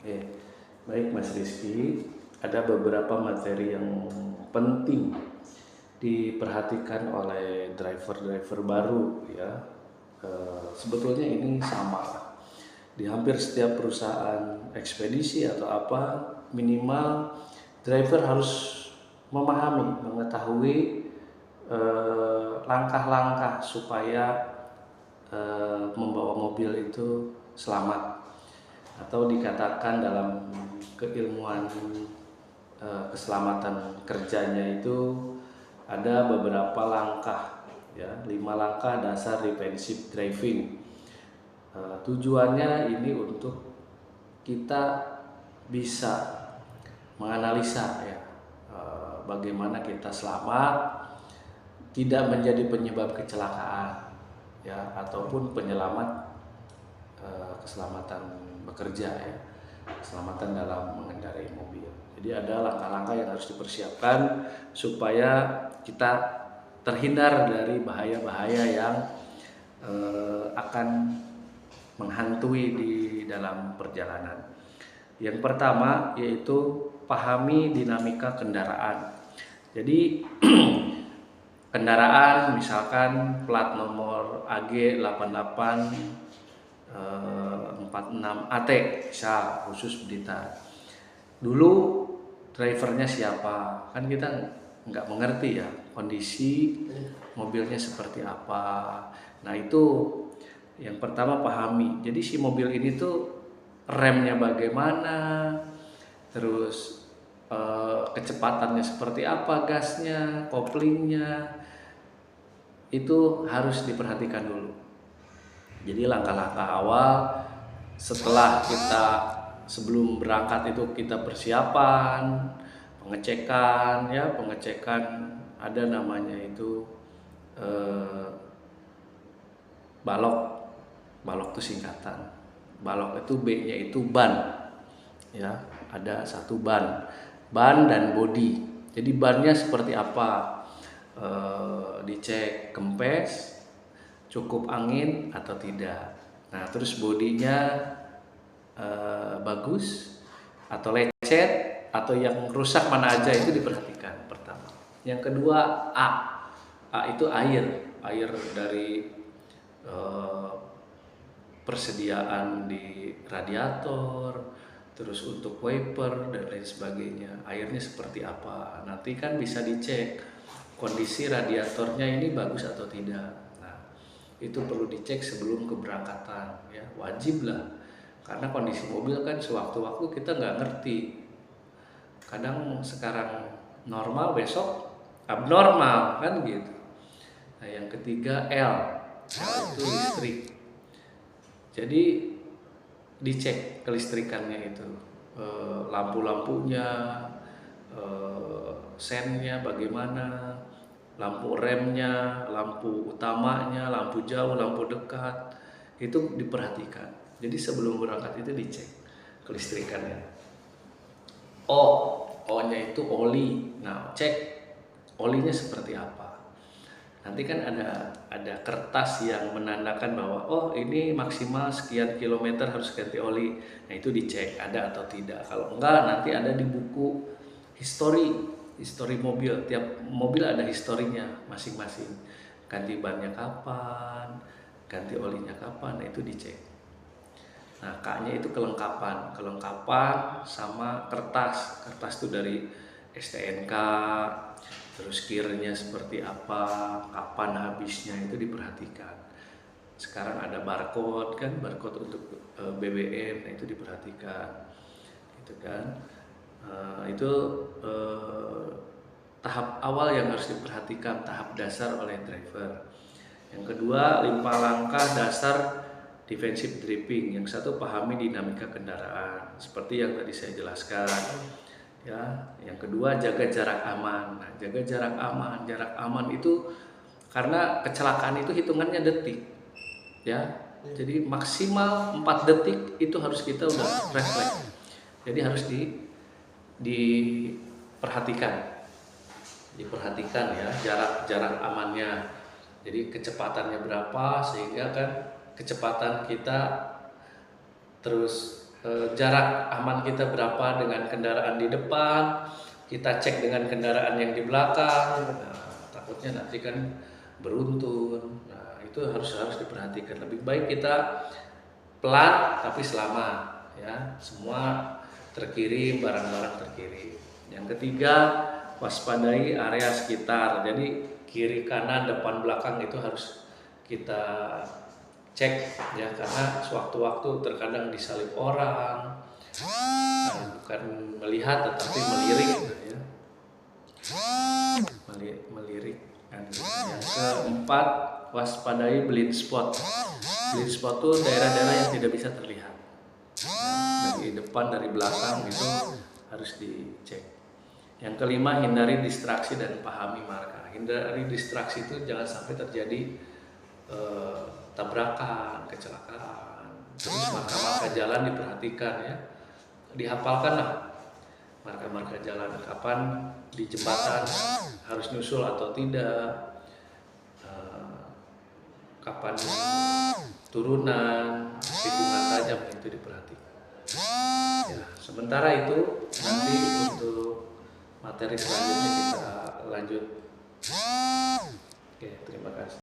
Oke, baik Mas Rizky, ada beberapa materi yang penting diperhatikan oleh driver-driver baru ya. Sebetulnya ini sama di hampir setiap perusahaan ekspedisi atau apa, minimal driver harus memahami, mengetahui langkah-langkah supaya membawa mobil itu selamat, atau dikatakan dalam keilmuan keselamatan kerjanya itu ada beberapa langkah ya, 5 langkah dasar defensive driving. Tujuannya ini untuk kita bisa menganalisa ya, bagaimana kita selamat, tidak menjadi penyebab kecelakaan ya, ataupun penyelamat keselamatan bekerja ya, keselamatan dalam mengendarai mobil. Jadi ada langkah-langkah yang harus dipersiapkan supaya kita terhindar dari bahaya-bahaya yang akan menghantui di dalam perjalanan. Yang pertama yaitu pahami dinamika kendaraan. Jadi kendaraan misalkan plat nomor AG 8846 AT misal, khusus Blitar. Dulu drivernya siapa? Kan kita nggak mengerti ya kondisi mobilnya seperti apa. Nah itu yang pertama, pahami. Jadi si mobil ini tuh remnya bagaimana, terus kecepatannya seperti apa, gasnya, koplingnya, itu harus diperhatikan dulu. Jadi langkah-langkah awal setelah kita sebelum berangkat itu kita persiapan, pengecekan ya, pengecekan ada namanya itu balok. Balok itu singkatan. Balok itu B-nya itu ban. Ya, ada satu ban. Ban dan bodi. Jadi bannya seperti apa? Dicek kempes, cukup angin atau tidak. Nah, terus bodinya bagus atau lecet atau yang rusak mana aja, itu diperhatikan pertama. Yang kedua, A itu air dari persediaan di radiator, terus untuk wiper dan lain sebagainya, airnya seperti apa. Nanti kan bisa dicek kondisi radiatornya ini bagus atau tidak. Nah, itu perlu dicek sebelum keberangkatan ya, wajib lah, karena kondisi mobil kan sewaktu-waktu kita nggak ngerti. Kadang sekarang normal, besok abnormal kan gitu. Nah, yang ketiga L itu listrik. Jadi dicek kelistrikannya itu, lampu-lampunya, sennya bagaimana, lampu remnya, lampu utamanya, lampu jauh, lampu dekat, itu diperhatikan. Jadi sebelum berangkat itu dicek kelistrikannya. O-nya itu oli. Nah, cek olinya seperti apa. Nanti kan ada kertas yang menandakan bahwa oh ini maksimal sekian kilometer harus ganti oli. Nah itu dicek ada atau tidak. Kalau enggak, nanti ada di buku histori mobil. Tiap mobil ada historinya masing-masing. Ganti bannya kapan, ganti olinya kapan, nah itu dicek. Nah K-nya itu kelengkapan sama kertas. Kertas itu dari STNK, terus kirnya seperti apa, kapan habisnya, itu diperhatikan. Sekarang ada barcode kan, barcode untuk BBM, nah itu diperhatikan, gitu kan. Itu tahap awal yang harus diperhatikan, tahap dasar oleh driver. Yang kedua, 5 langkah dasar defensive driving. Yang satu, pahami dinamika kendaraan, seperti yang tadi saya jelaskan. Ya, yang kedua, jaga jarak aman. Nah, jaga jarak aman itu karena kecelakaan itu hitungannya detik. Ya. Jadi maksimal 4 detik itu harus kita udah refleks. Jadi harus diperhatikan. Diperhatikan ya jarak amannya. Jadi kecepatannya berapa sehingga kan kecepatan kita terus jarak aman kita berapa dengan kendaraan di depan, kita cek dengan kendaraan yang di belakang. Nah, takutnya nanti kan beruntun. Nah, itu harus diperhatikan. Lebih baik kita pelan tapi selamat, ya. Semua terkirim, barang-barang terkirim. Yang ketiga, waspadai area sekitar. Jadi kiri, kanan, depan, belakang itu harus kita cek, ya, karena sewaktu-waktu terkadang disalip orang, bukan melihat tetapi melirik, ya. Melirik. Yang keempat, waspadai blind spot. Blind spot itu daerah-daerah yang tidak bisa terlihat. Dari depan, dari belakang itu harus dicek. Yang kelima, hindari distraksi dan pahami marka. Hindari distraksi itu jangan sampai terjadi tabrakan, kecelakaan. Terus marka-marka jalan diperhatikan, ya. Dihafalkanlah marka-marka jalan, kapan di jembatan harus nyusul atau tidak, kapan turunan, tikungan tajam, itu diperhatikan. Ya, sementara itu nanti untuk materi selanjutnya kita lanjut. Oke, terima kasih.